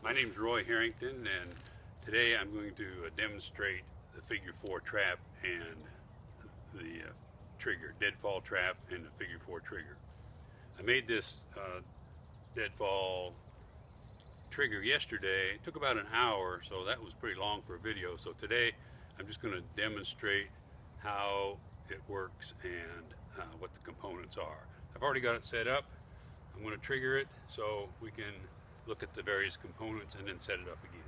My name is Roy Harrington, and today I'm going to demonstrate the figure 4 trap and the trigger, Deadfall Trap and the figure 4 trigger. I made this Deadfall trigger yesterday. It took about an hour, so that was pretty long for a video. So today I'm just going to demonstrate how it works and what the components are. I've already got it set up. I'm going to trigger it so we can look at the various components and then set it up again.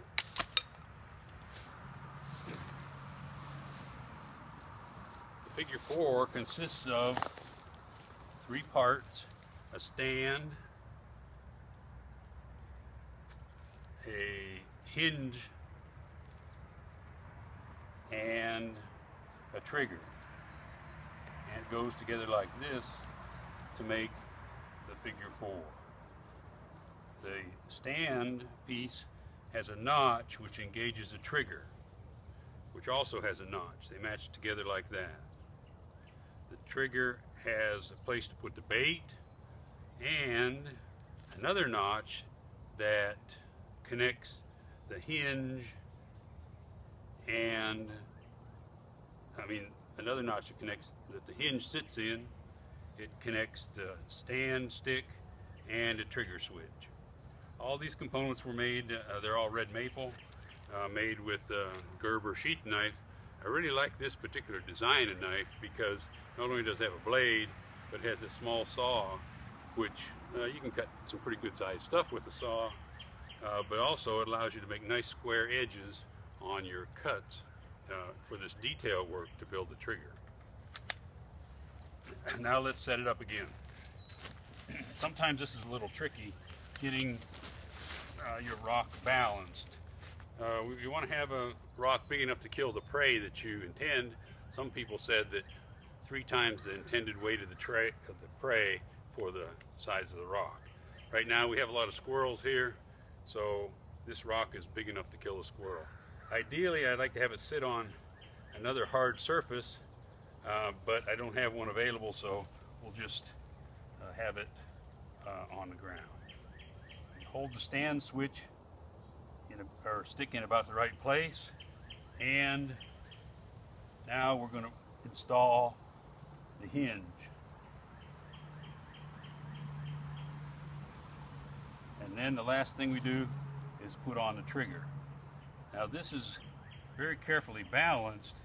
The figure 4 consists of 3 parts: a stand, a hinge, and a trigger. And it goes together like this to make the figure 4. The stand piece has a notch which engages the trigger, which also has a notch. They match together like that. The trigger has a place to put the bait and another notch that connects the hinge and another notch that connects that the hinge sits in. It connects the stand stick and a trigger switch. All these components were made, they're all red maple, made with Gerber sheath knife. I really like this particular design of knife because not only does it have a blade, but it has a small saw, which you can cut some pretty good sized stuff with the saw, but also it allows you to make nice square edges on your cuts for this detail work to build the trigger. Now let's set it up again. Sometimes this is a little tricky, getting your rock balanced. You want to have a rock big enough to kill the prey that you intend. Some people said that 3 times the intended weight of the prey for the size of the rock. Right now we have a lot of squirrels here, so this rock is big enough to kill a squirrel. Ideally, I'd like to have it sit on another hard surface, but I don't have one available, so we'll just have it on the ground. Hold the stand switch or stick in about the right place, and now we're going to install the hinge. And then the last thing we do is put on the trigger. Now this is very carefully balanced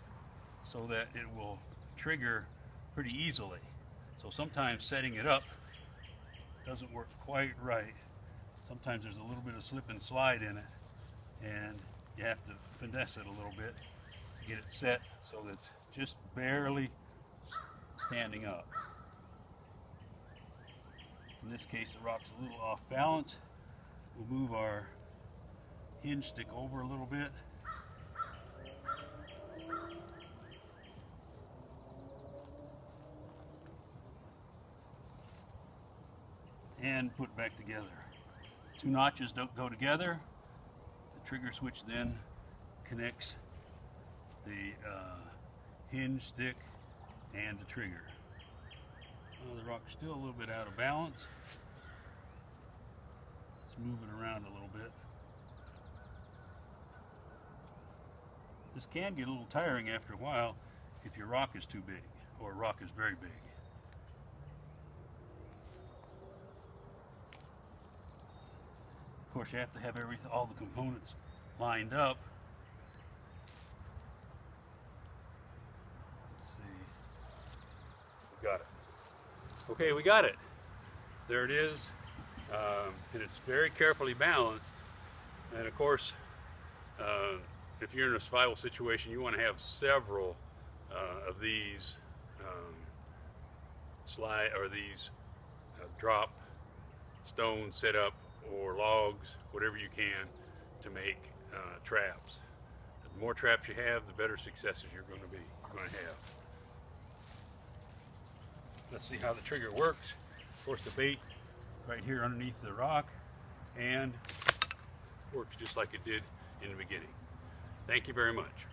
so that it will trigger pretty easily. So sometimes setting it up doesn't work quite right. Sometimes there's a little bit of slip and slide in it, and you have to finesse it a little bit to get it set so that it's just barely standing up. In this case, the rock's a little off balance. We'll move our hinge stick over a little bit. And put it back together. 2 notches don't go together. The trigger switch then connects the hinge stick and the trigger. Oh, the rock's still a little bit out of balance. Let's move it around a little bit. This can get a little tiring after a while if your rock is too big, or a rock is very big. Of course, you have to have all the components lined up. Let's see. We got it. Okay, we got it. There it is. And it's very carefully balanced. And of course, if you're in a survival situation, you want to have several of these drop stones set up, or logs, whatever you can, to make traps. The more traps you have, the better successes you're going to have. Let's see how the trigger works. Of course, the bait right here underneath the rock, and works just like it did in the beginning. Thank you very much.